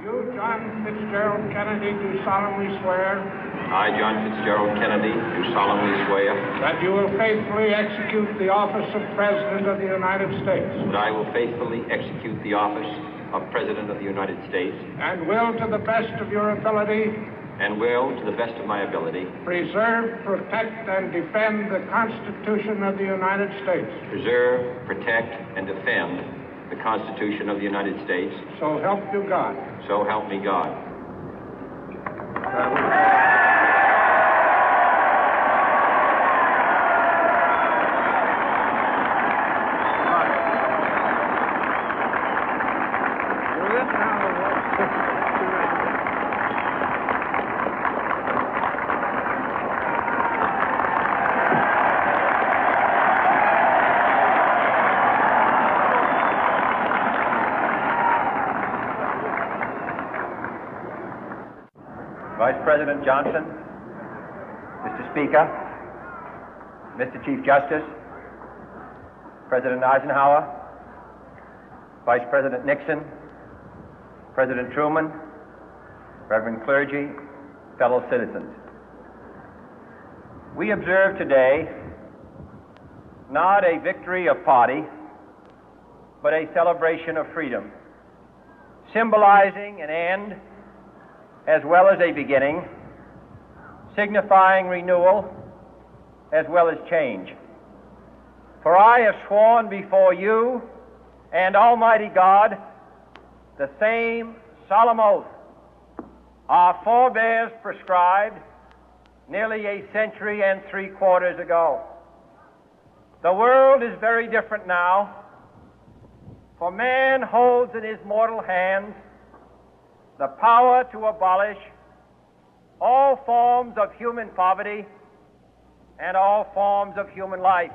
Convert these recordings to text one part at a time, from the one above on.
You, John Fitzgerald Kennedy, do solemnly swear. I, John Fitzgerald Kennedy, do solemnly swear. That you will faithfully execute the office of President of the United States. That I will faithfully execute the office of President of the United States. And will, to the best of your ability. And will, to the best of my ability. Preserve, protect, and defend the Constitution of the United States. Preserve, protect, and defend the Constitution of the United States. So help you God. So help me God. Vice President Johnson, Mr. Speaker, Mr. Chief Justice, President Eisenhower, Vice President Nixon, President Truman, Reverend clergy, fellow citizens. We observe today not a victory of party, but a celebration of freedom, symbolizing an end as well as a beginning, signifying renewal as well as change. For I have sworn before you and Almighty God the same solemn oath our forebears prescribed nearly a century and 3/4 ago. The world is very different now, for man holds in his mortal hands the power to abolish all forms of human poverty and all forms of human life.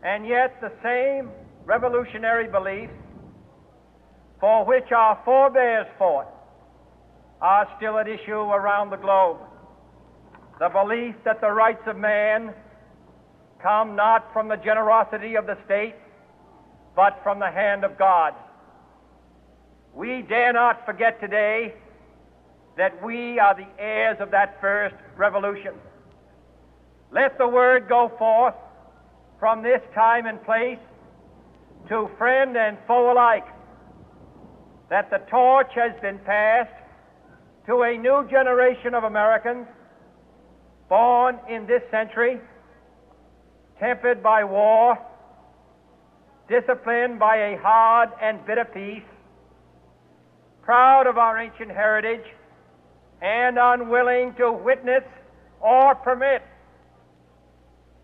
And yet the same revolutionary beliefs for which our forebears fought are still at issue around the globe. The belief that the rights of man come not from the generosity of the state, but from the hand of God. We dare not forget today that we are the heirs of that first revolution. Let the word go forth from this time and place to friend and foe alike that the torch has been passed to a new generation of Americans born in this century, tempered by war, disciplined by a hard and bitter peace, proud of our ancient heritage, and unwilling to witness or permit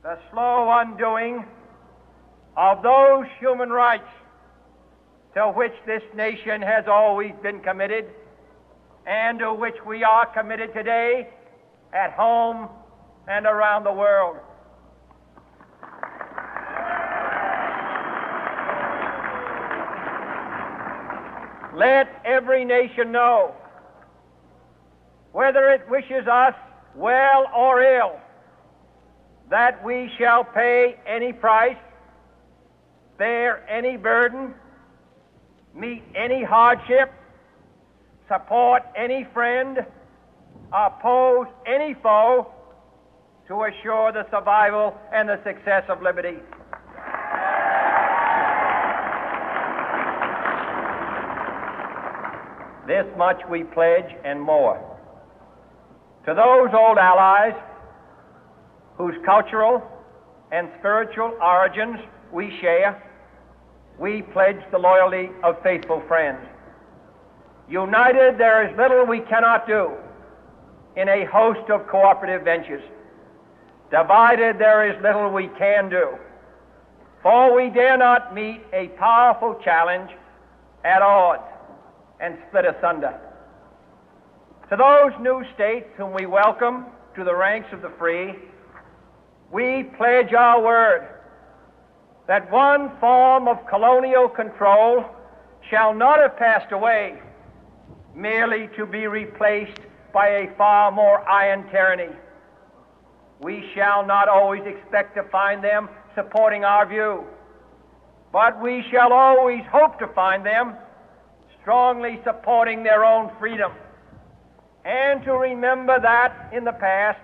the slow undoing of those human rights to which this nation has always been committed and to which we are committed today at home and around the world. Let every nation know, whether it wishes us well or ill, that we shall pay any price, bear any burden, meet any hardship, support any friend, oppose any foe to assure the survival and the success of liberty. This much we pledge and more. To those old allies whose cultural and spiritual origins we share, we pledge the loyalty of faithful friends. United, there is little we cannot do in a host of cooperative ventures. Divided, there is little we can do, for we dare not meet a powerful challenge at odds and split asunder. To those new states whom we welcome to the ranks of the free, we pledge our word that one form of colonial control shall not have passed away, merely to be replaced by a far more iron tyranny. We shall not always expect to find them supporting our view, but we shall always hope to find them strongly supporting their own freedom, and to remember that in the past,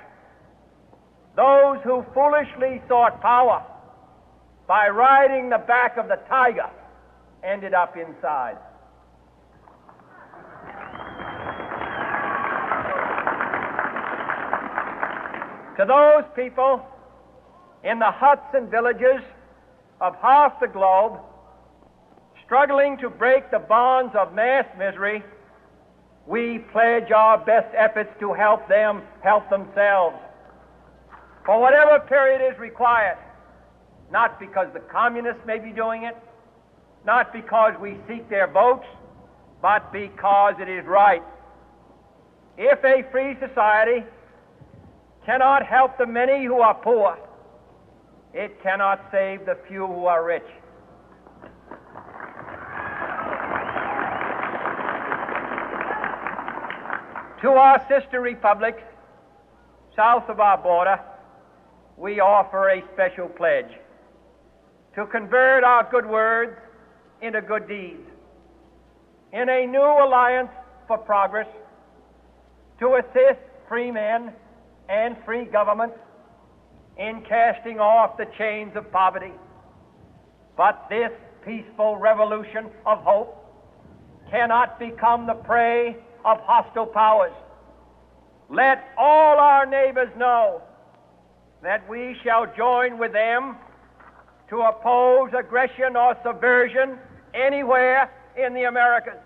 those who foolishly sought power by riding the back of the tiger ended up inside. To those people in the huts and villages of half the globe struggling to break the bonds of mass misery, we pledge our best efforts to help them help themselves for whatever period is required, not because the communists may be doing it, not because we seek their votes, but because it is right. If a free society cannot help the many who are poor, it cannot save the few who are rich. To our sister republics south of our border, we offer a special pledge to convert our good words into good deeds, in a new alliance for progress, to assist free men and free governments in casting off the chains of poverty. But this peaceful revolution of hope cannot become the prey of hostile powers. Let all our neighbors know that we shall join with them to oppose aggression or subversion anywhere in the Americas.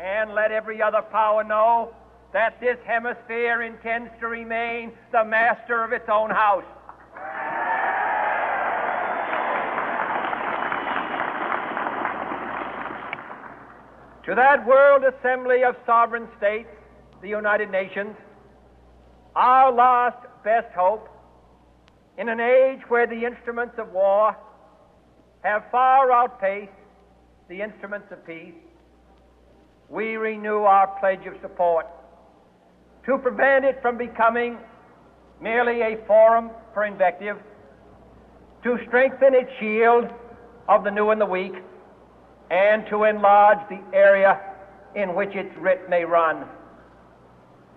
And let every other power know that this hemisphere intends to remain the master of its own house. To that World Assembly of Sovereign States, the United Nations, our last best hope, in an age where the instruments of war have far outpaced the instruments of peace, we renew our pledge of support to prevent it from becoming merely a forum for invective, to strengthen its shield of the new and the weak, and to enlarge the area in which its writ may run.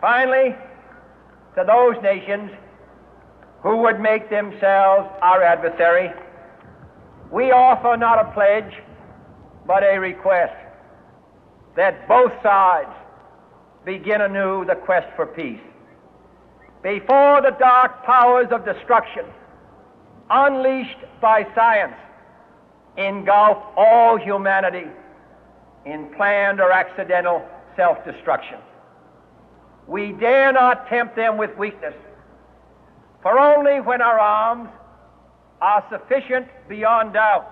Finally, to those nations who would make themselves our adversary, we offer not a pledge, but a request that both sides begin anew the quest for peace. Before the dark powers of destruction, unleashed by science, engulf all humanity in planned or accidental self-destruction, we dare not tempt them with weakness, for only when our arms are sufficient beyond doubt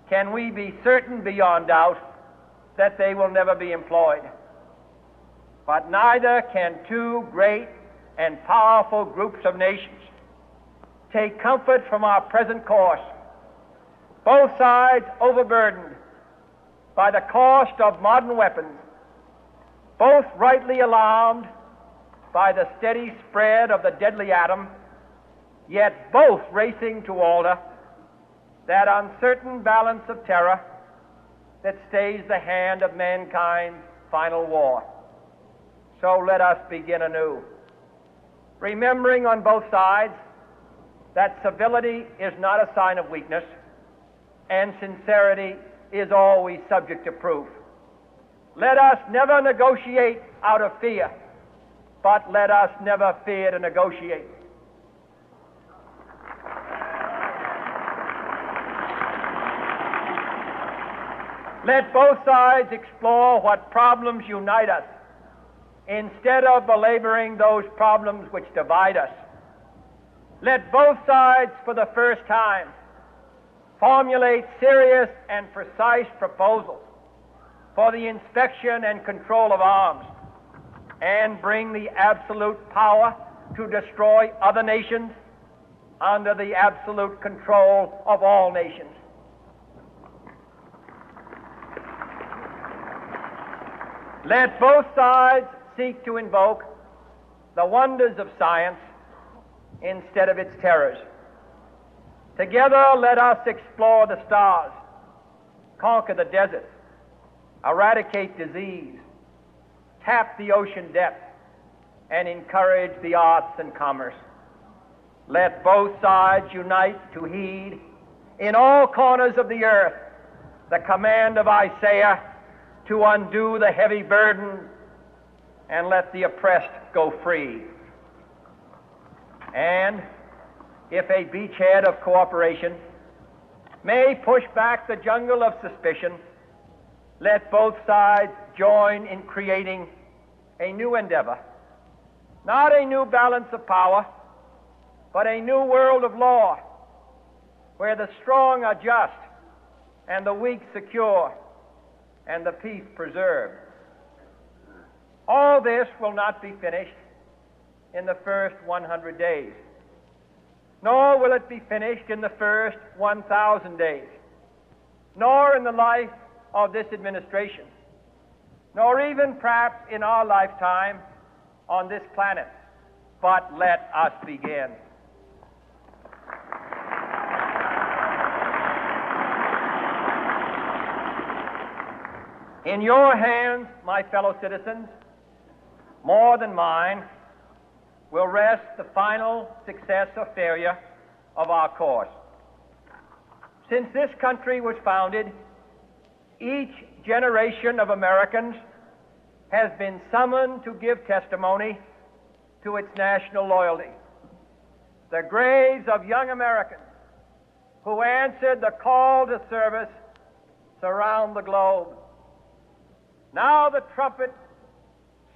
can we be certain beyond doubt that they will never be employed. But neither can two great and powerful groups of nations take comfort from our present course, both sides overburdened by the cost of modern weapons, both rightly alarmed by the steady spread of the deadly atom, yet both racing to alter that uncertain balance of terror that stays the hand of mankind's final war. So let us begin anew, remembering on both sides that civility is not a sign of weakness, and sincerity is always subject to proof. Let us never negotiate out of fear, but let us never fear to negotiate. Let both sides explore what problems unite us, instead of belaboring those problems which divide us. Let both sides, for the first time, formulate serious and precise proposals for the inspection and control of arms, and bring the absolute power to destroy other nations under the absolute control of all nations. Let both sides seek to invoke the wonders of science instead of its terrors. Together, let us explore the stars, conquer the deserts, eradicate disease, tap the ocean depth, and encourage the arts and commerce. Let both sides unite to heed in all corners of the earth the command of Isaiah to undo the heavy burden and let the oppressed go free. And if a beachhead of cooperation may push back the jungle of suspicion, let both sides join in creating a new endeavor, not a new balance of power, but a new world of law, where the strong are just and the weak secure and the peace preserved. All this will not be finished in the first 100 days, nor will it be finished in the first 1,000 days, nor in the life of this administration, nor even perhaps in our lifetime on this planet. But let us begin. In your hands, my fellow citizens, more than mine, will rest the final success or failure of our course. Since this country was founded, each generation of Americans has been summoned to give testimony to its national loyalty. The graves of young Americans who answered the call to service surround the globe. Now the trumpet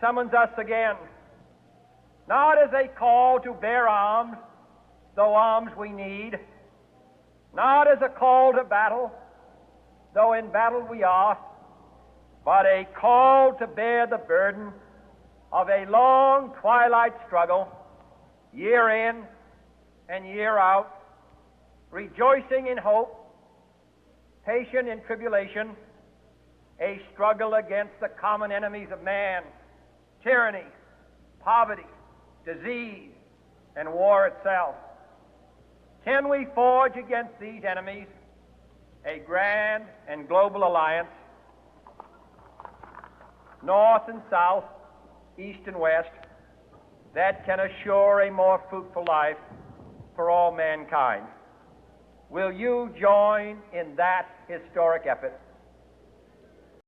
summons us again, not as a call to bear arms, though arms we need, not as a call to battle, though in battle we are, but a call to bear the burden of a long twilight struggle, year in and year out, rejoicing in hope, patient in tribulation, a struggle against the common enemies of man, tyranny, poverty, disease, and war itself. Can we forge against these enemies a grand and global alliance, north and south, east and west, that can assure a more fruitful life for all mankind? Will you join in that historic effort?